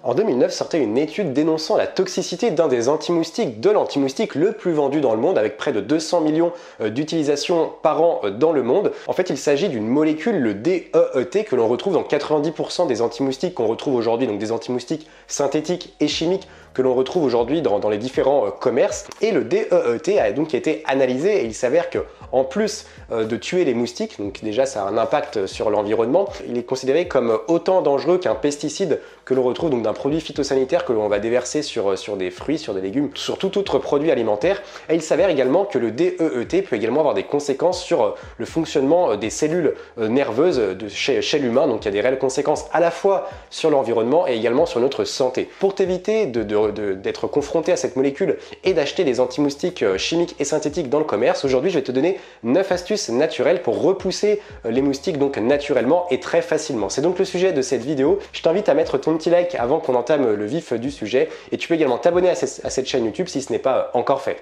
En 2009 sortait une étude dénonçant la toxicité d'un des anti-moustiques, de l'anti-moustique le plus vendu dans le monde, avec près de 200 millions d'utilisations par an dans le monde. En fait, il s'agit d'une molécule, le DEET, que l'on retrouve dans 90% des anti-moustiques qu'on retrouve aujourd'hui, donc des anti-moustiques synthétiques et chimiques que l'on retrouve aujourd'hui dans les différents commerces. Et le DEET a donc été analysé et il s'avère que en plus de tuer les moustiques, donc déjà ça a un impact sur l'environnement, il est considéré comme autant dangereux qu'un pesticide que l'on retrouve, donc d'un produit phytosanitaire que l'on va déverser sur des fruits, sur des légumes, sur tout autre produit alimentaire. Et il s'avère également que le DEET peut également avoir des conséquences sur le fonctionnement des cellules nerveuses chez l'humain. Donc il y a des réelles conséquences à la fois sur l'environnement et également sur notre santé. Pour t'éviter d'être confronté à cette molécule et d'acheter des anti-moustiques chimiques et synthétiques dans le commerce, aujourd'hui je vais te donner 9 astuces naturelles pour repousser les moustiques donc naturellement et très facilement. C'est donc le sujet de cette vidéo. Je t'invite à mettre ton petit like avant qu'on entame le vif du sujet et tu peux également t'abonner à cette chaîne YouTube si ce n'est pas encore fait.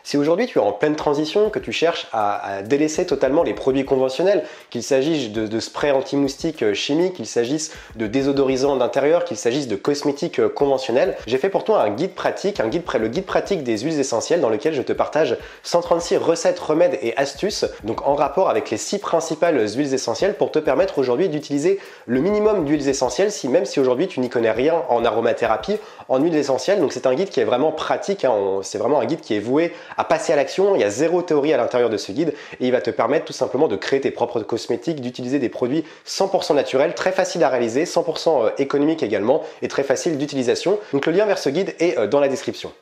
Si aujourd'hui tu es en pleine transition, que tu cherches à délaisser totalement les produits conventionnels, qu'il s'agisse de sprays anti-moustiques chimiques, qu'il s'agisse de désodorisants d'intérieur, qu'il s'agisse de cosmétiques conventionnels, j'ai fait pour toi un guide pratique, le guide pratique des huiles essentielles, dans lequel je te partage 136 recettes, remèdes et astuces, donc en rapport avec les 6 principales huiles essentielles pour te permettre aujourd'hui d'utiliser le minimum d'huiles essentielles, même si aujourd'hui tu n'y connais rien en aromathérapie, en huiles essentielles. Donc c'est un guide qui est vraiment pratique, c'est vraiment un guide qui est voué à passer à l'action. Il y a zéro théorie à l'intérieur de ce guide et il va te permettre tout simplement de créer tes propres cosmétiques, d'utiliser des produits 100% naturels, très faciles à réaliser, 100% économiques également et très faciles d'utilisation. Donc le lien vers ce guide est dans la description.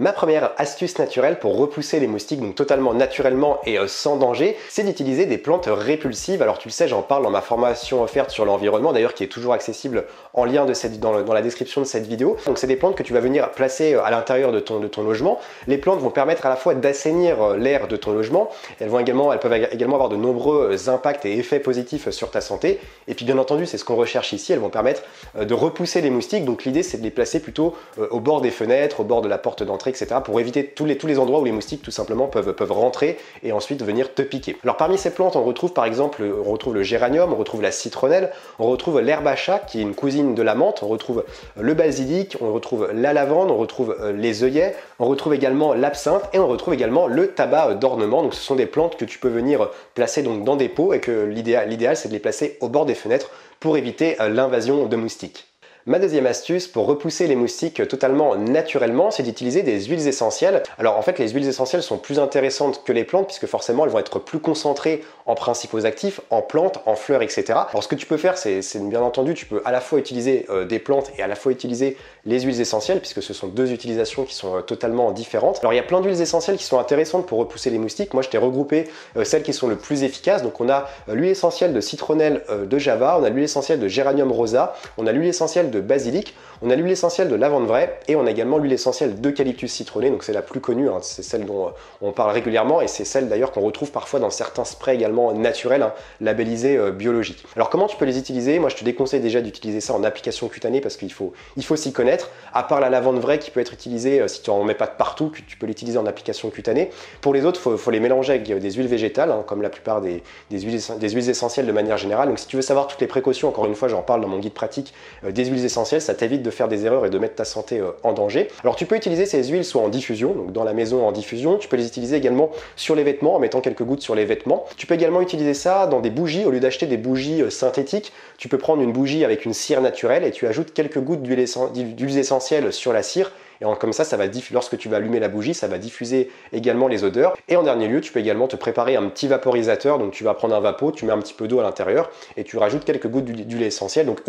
Ma première astuce naturelle pour repousser les moustiques, donc totalement naturellement et sans danger, c'est d'utiliser des plantes répulsives. Alors tu le sais, j'en parle dans ma formation offerte sur l'environnement, d'ailleurs qui est toujours accessible en lien dans la description de cette vidéo. Donc c'est des plantes que tu vas venir placer à l'intérieur de ton logement. Les plantes vont permettre à la fois d'assainir l'air de ton logement, elles peuvent également avoir de nombreux impacts et effets positifs sur ta santé. Et puis bien entendu, c'est ce qu'on recherche ici, elles vont permettre de repousser les moustiques. Donc l'idée c'est de les placer plutôt au bord des fenêtres, au bord de la porte d'entrée, etc. pour éviter tous les endroits où les moustiques tout simplement peuvent rentrer et ensuite venir te piquer. Alors parmi ces plantes, on retrouve par exemple le géranium, on retrouve la citronnelle, on retrouve l'herbe à chat qui est une cousine de la menthe, on retrouve le basilic, on retrouve la lavande, on retrouve les œillets, on retrouve également l'absinthe et on retrouve également le tabac d'ornement. Donc ce sont des plantes que tu peux venir placer donc dans des pots et que l'idéal c'est de les placer au bord des fenêtres pour éviter l'invasion de moustiques. Ma deuxième astuce pour repousser les moustiques totalement naturellement, c'est d'utiliser des huiles essentielles. Alors en fait, les huiles essentielles sont plus intéressantes que les plantes puisque forcément elles vont être plus concentrées en principaux actifs, en plantes, en fleurs, etc. Alors ce que tu peux faire, c'est bien entendu, tu peux à la fois utiliser des plantes et à la fois utiliser les huiles essentielles puisque ce sont deux utilisations qui sont totalement différentes. Alors il y a plein d'huiles essentielles qui sont intéressantes pour repousser les moustiques. Moi je t'ai regroupé celles qui sont le plus efficaces. Donc on a l'huile essentielle de citronnelle de Java, on a l'huile essentielle de géranium rosa, on a l'huile essentielle de basilic, on a l'huile essentielle de lavande vraie et on a également l'huile essentielle d'eucalyptus citronné, donc c'est la plus connue, c'est celle dont on parle régulièrement et c'est celle d'ailleurs qu'on retrouve parfois dans certains sprays également naturels, labellisés biologiques. Alors comment tu peux les utiliser? Moi je te déconseille déjà d'utiliser ça en application cutanée parce qu'il faut s'y connaître, à part la lavande vraie qui peut être utilisée si tu n'en mets pas de partout, tu peux l'utiliser en application cutanée. Pour les autres, faut les mélanger avec des huiles végétales, comme la plupart des huiles essentielles de manière générale. Donc si tu veux savoir toutes les précautions, encore une fois j'en parle dans mon guide pratique des huiles essentielles, ça t'évite de faire des erreurs et de mettre ta santé en danger. Alors tu peux utiliser ces huiles soit en diffusion, donc dans la maison en diffusion, tu peux les utiliser également sur les vêtements en mettant quelques gouttes sur les vêtements. Tu peux également utiliser ça dans des bougies, au lieu d'acheter des bougies synthétiques, tu peux prendre une bougie avec une cire naturelle et tu ajoutes quelques gouttes d'huiles essentielles sur la cire. Et comme ça va lorsque tu vas allumer la bougie, ça va diffuser également les odeurs. Et en dernier lieu, tu peux également te préparer un petit vaporisateur. Donc tu vas prendre un vapeau, tu mets un petit peu d'eau à l'intérieur et tu rajoutes quelques gouttes d'huile essentielle. Donc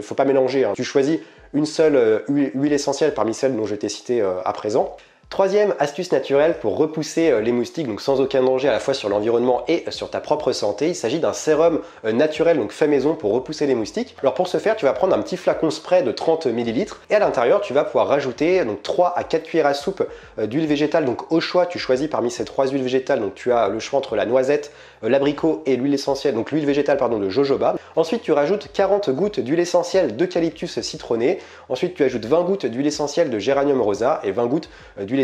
faut pas mélanger, Tu choisis une seule huile essentielle parmi celles dont je t'ai cité à présent. Troisième astuce naturelle pour repousser les moustiques, donc sans aucun danger à la fois sur l'environnement et sur ta propre santé, il s'agit d'un sérum naturel, donc fait maison pour repousser les moustiques. Alors pour ce faire, tu vas prendre un petit flacon spray de 30 ml et à l'intérieur, tu vas pouvoir rajouter donc 3 à 4 cuillères à soupe d'huile végétale, donc au choix, tu choisis parmi ces 3 huiles végétales, donc tu as le choix entre la noisette, l'abricot et l'huile essentielle, donc l'huile végétale de jojoba. Ensuite, tu rajoutes 40 gouttes d'huile essentielle d'eucalyptus citronné. Ensuite, tu ajoutes 20 gouttes d'huile essentielle de géranium rosa et 20 gouttes d'huile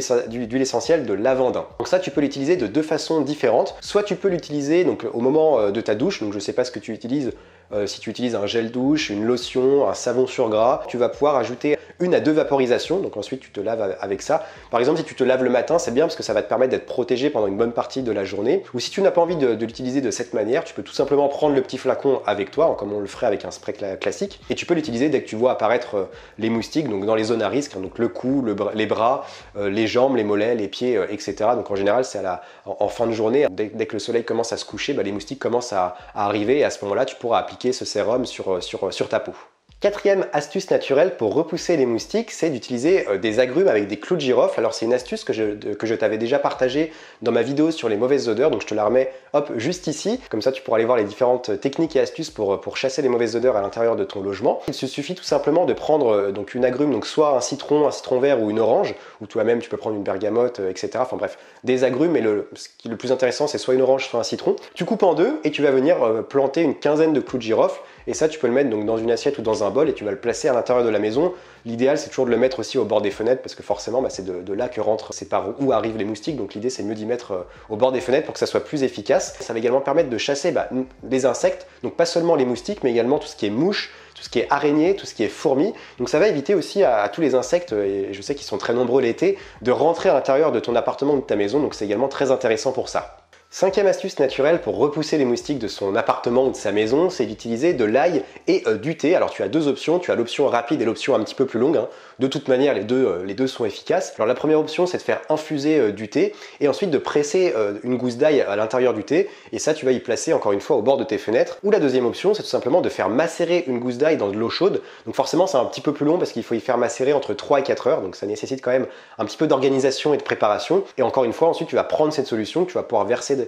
essentielle de lavandin. Donc ça, tu peux l'utiliser de deux façons différentes. Soit tu peux l'utiliser donc au moment de ta douche, donc je ne sais pas ce que tu utilises, si tu utilises un gel douche, une lotion, un savon sur gras, tu vas pouvoir ajouter 1 à 2 vaporisations, donc ensuite tu te laves avec ça. Par exemple, si tu te laves le matin, c'est bien parce que ça va te permettre d'être protégé pendant une bonne partie de la journée. Ou si tu n'as pas envie de l'utiliser de cette manière, tu peux tout simplement prendre le petit flacon avec toi, comme on le ferait avec un spray classique, et tu peux l'utiliser dès que tu vois apparaître les moustiques, donc dans les zones à risque, hein, donc le cou, les bras, les jambes, les mollets, les pieds, etc. Donc en général, c'est en fin de journée, dès que le soleil commence à se coucher, les moustiques commencent à arriver et à ce moment-là, tu pourras appliquer ce sérum sur ta peau. Quatrième astuce naturelle pour repousser les moustiques, c'est d'utiliser des agrumes avec des clous de girofle. Alors c'est une astuce que je t'avais déjà partagée dans ma vidéo sur les mauvaises odeurs, donc je te la remets juste ici. Comme ça tu pourras aller voir les différentes techniques et astuces pour chasser les mauvaises odeurs à l'intérieur de ton logement. Il se suffit tout simplement de prendre donc une agrume, donc soit un citron vert ou une orange, ou toi-même tu peux prendre une bergamote, etc. Enfin bref, des agrumes, mais ce qui est le plus intéressant c'est soit une orange, soit un citron. Tu coupes en deux et tu vas venir planter une quinzaine de clous de girofle. Et ça, tu peux le mettre donc dans une assiette ou dans un bol et tu vas le placer à l'intérieur de la maison. L'idéal, c'est toujours de le mettre aussi au bord des fenêtres parce que forcément, c'est de là que rentrent, c'est par où arrivent les moustiques. Donc l'idée, c'est mieux d'y mettre au bord des fenêtres pour que ça soit plus efficace. Ça va également permettre de chasser des insectes, donc pas seulement les moustiques, mais également tout ce qui est mouches, tout ce qui est araignées, tout ce qui est fourmis. Donc ça va éviter aussi à tous les insectes, et je sais qu'ils sont très nombreux l'été, de rentrer à l'intérieur de ton appartement ou de ta maison. Donc c'est également très intéressant pour ça. Cinquième astuce naturelle pour repousser les moustiques de son appartement ou de sa maison, c'est d'utiliser de l'ail et du thé. Alors tu as deux options, tu as l'option rapide et l'option un petit peu plus longue. De toute manière, les deux sont efficaces. Alors la première option, c'est de faire infuser du thé et ensuite de presser une gousse d'ail à l'intérieur du thé. Et ça, tu vas y placer encore une fois au bord de tes fenêtres. Ou la deuxième option, c'est tout simplement de faire macérer une gousse d'ail dans de l'eau chaude. Donc forcément, c'est un petit peu plus long parce qu'il faut y faire macérer entre 3 et 4 heures. Donc ça nécessite quand même un petit peu d'organisation et de préparation. Et encore une fois, ensuite, tu vas prendre cette solution que tu vas pouvoir verser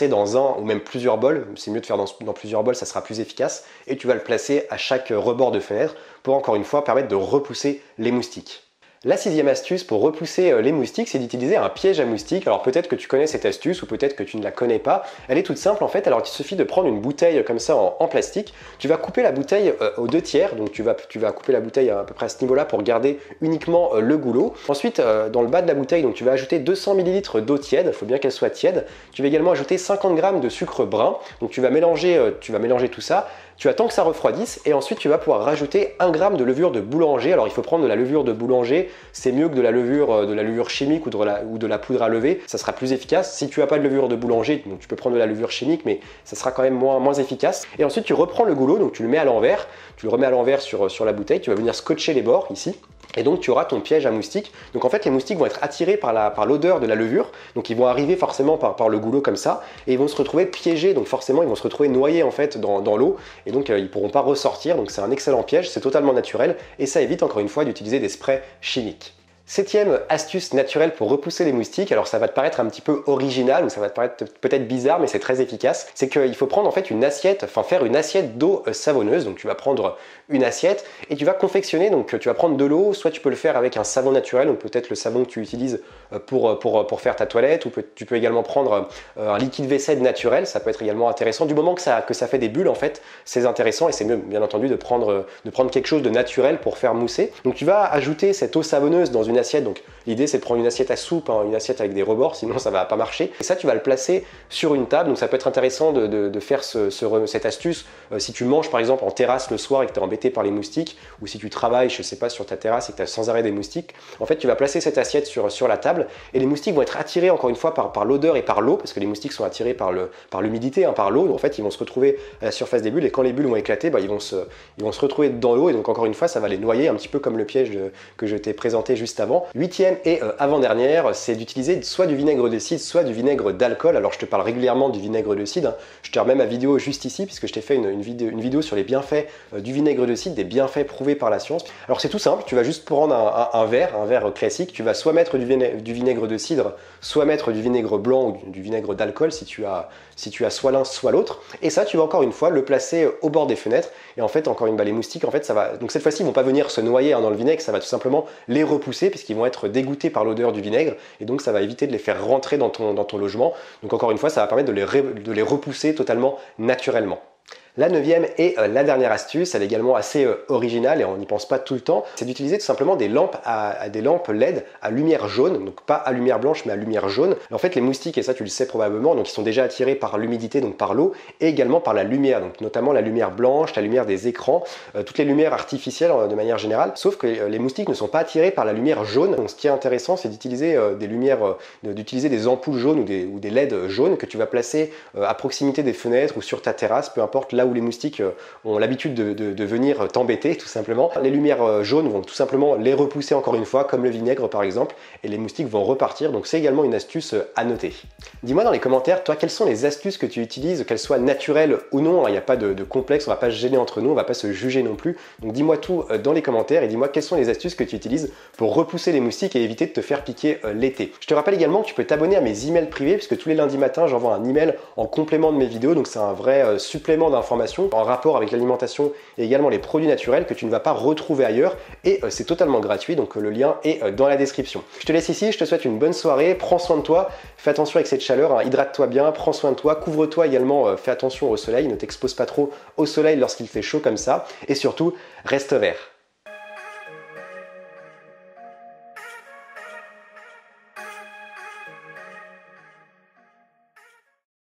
dans un ou même plusieurs bols. C'est mieux de faire dans plusieurs bols, ça sera plus efficace. Et tu vas le placer à chaque rebord de fenêtre pour encore une fois permettre de repousser les moustiques. La sixième astuce pour repousser les moustiques, c'est d'utiliser un piège à moustiques. Alors peut-être que tu connais cette astuce ou peut-être que tu ne la connais pas. Elle est toute simple en fait. Alors il suffit de prendre une bouteille comme ça en plastique. Tu vas couper la bouteille aux 2/3. Donc tu vas couper la bouteille à peu près à ce niveau-là pour garder uniquement le goulot. Ensuite, dans le bas de la bouteille, donc tu vas ajouter 200 ml d'eau tiède. Il faut bien qu'elle soit tiède. Tu vas également ajouter 50 g de sucre brun. Donc tu vas mélanger tout ça. Tu attends que ça refroidisse et ensuite tu vas pouvoir rajouter 1 g de levure de boulanger. Alors il faut prendre de la levure de boulanger, c'est mieux que de la levure chimique ou de la poudre à lever, ça sera plus efficace. Si tu n'as pas de levure de boulanger, donc tu peux prendre de la levure chimique, mais ça sera quand même moins efficace. Et ensuite tu reprends le goulot, donc tu le mets à l'envers, tu le remets à l'envers sur la bouteille, tu vas venir scotcher les bords ici. Et donc tu auras ton piège à moustiques. Donc en fait les moustiques vont être attirés par l'odeur de la levure. Donc ils vont arriver forcément par le goulot comme ça. Et ils vont se retrouver piégés. Donc forcément ils vont se retrouver noyés en fait dans l'eau. Et donc ils ne pourront pas ressortir. Donc c'est un excellent piège, c'est totalement naturel. Et ça évite encore une fois d'utiliser des sprays chimiques. Septième astuce naturelle pour repousser les moustiques, alors ça va te paraître un petit peu original ou ça va te paraître peut-être bizarre mais c'est très efficace, c'est qu'il faut prendre en fait faire une assiette d'eau savonneuse. Donc tu vas prendre une assiette et tu vas confectionner, donc tu vas prendre de l'eau, soit tu peux le faire avec un savon naturel, donc peut-être le savon que tu utilises pour faire ta toilette, ou tu peux également prendre un liquide vaisselle naturel, ça peut être également intéressant, du moment que ça fait des bulles en fait, c'est intéressant et c'est mieux bien entendu de prendre quelque chose de naturel pour faire mousser. Donc tu vas ajouter cette eau savonneuse dans une assiette, donc l'idée c'est de prendre une assiette à soupe, une assiette avec des rebords, sinon ça va pas marcher. Et ça tu vas le placer sur une table, donc ça peut être intéressant de faire cette astuce si tu manges par exemple en terrasse le soir et que tu es embêté par les moustiques, ou si tu travailles, je sais pas, sur ta terrasse et que tu as sans arrêt des moustiques. En fait tu vas placer cette assiette sur la table agréable. Et les moustiques vont être attirés encore une fois par l'odeur et par l'eau, parce que les moustiques sont attirés par l'humidité, hein, par l'eau. En fait, ils vont se retrouver à la surface des bulles, et quand les bulles vont éclater, bah, ils vont se retrouver dans l'eau, et donc encore une fois, ça va les noyer, un petit peu comme le piège que je t'ai présenté juste avant. Huitième et avant-dernière, c'est d'utiliser soit du vinaigre de cidre, soit du vinaigre d'alcool. Alors je te parle régulièrement du vinaigre de cidre, hein. Je te remets ma vidéo juste ici, puisque je t'ai fait une vidéo sur les bienfaits du vinaigre de cidre, des bienfaits prouvés par la science. Alors c'est tout simple, tu vas juste prendre un verre classique, tu vas soit mettre du vinaigre de cidre, soit mettre du vinaigre blanc ou du vinaigre d'alcool si tu as soit l'un soit l'autre, et ça tu vas encore une fois le placer au bord des fenêtres, et en fait encore une fois les moustiques, en fait ça va, donc cette fois-ci ils vont pas venir se noyer dans le vinaigre, ça va tout simplement les repousser puisqu'ils vont être dégoûtés par l'odeur du vinaigre, et donc ça va éviter de les faire rentrer dans ton logement. Donc encore une fois ça va permettre de les repousser totalement naturellement. La neuvième et la dernière astuce, elle est également assez originale et on n'y pense pas tout le temps, c'est d'utiliser tout simplement des lampes des lampes LED à lumière jaune, donc pas à lumière blanche mais à lumière jaune. En fait les moustiques, et ça tu le sais probablement, donc ils sont déjà attirés par l'humidité, donc par l'eau, et également par la lumière, donc notamment la lumière blanche, la lumière des écrans, toutes les lumières artificielles de manière générale, sauf que les moustiques ne sont pas attirés par la lumière jaune. Donc ce qui est intéressant, c'est d'utiliser des lumières, d'utiliser des ampoules jaunes ou des LED jaunes que tu vas placer à proximité des fenêtres ou sur ta terrasse, peu importe là où les moustiques ont l'habitude de venir t'embêter tout simplement. Les lumières jaunes vont tout simplement les repousser encore une fois, comme le vinaigre par exemple, et les moustiques vont repartir, donc c'est également une astuce à noter. Dis-moi dans les commentaires, toi, quelles sont les astuces que tu utilises, qu'elles soient naturelles ou non, il n'y a pas de complexe, on va pas se gêner entre nous, on va pas se juger non plus, donc dis-moi tout dans les commentaires et dis-moi quelles sont les astuces que tu utilises pour repousser les moustiques et éviter de te faire piquer l'été. Je te rappelle également que tu peux t'abonner à mes emails privés, puisque tous les lundis matins j'envoie un email en complément de mes vidéos, donc c'est un vrai supplément d'informations en rapport avec l'alimentation et également les produits naturels que tu ne vas pas retrouver ailleurs, et c'est totalement gratuit, donc le lien est dans la description. Je te laisse ici, je te souhaite une bonne soirée, prends soin de toi, fais attention avec cette chaleur, hein, hydrate-toi bien, prends soin de toi, couvre-toi également, fais attention au soleil, ne t'expose pas trop au soleil lorsqu'il fait chaud comme ça, et surtout, reste vert.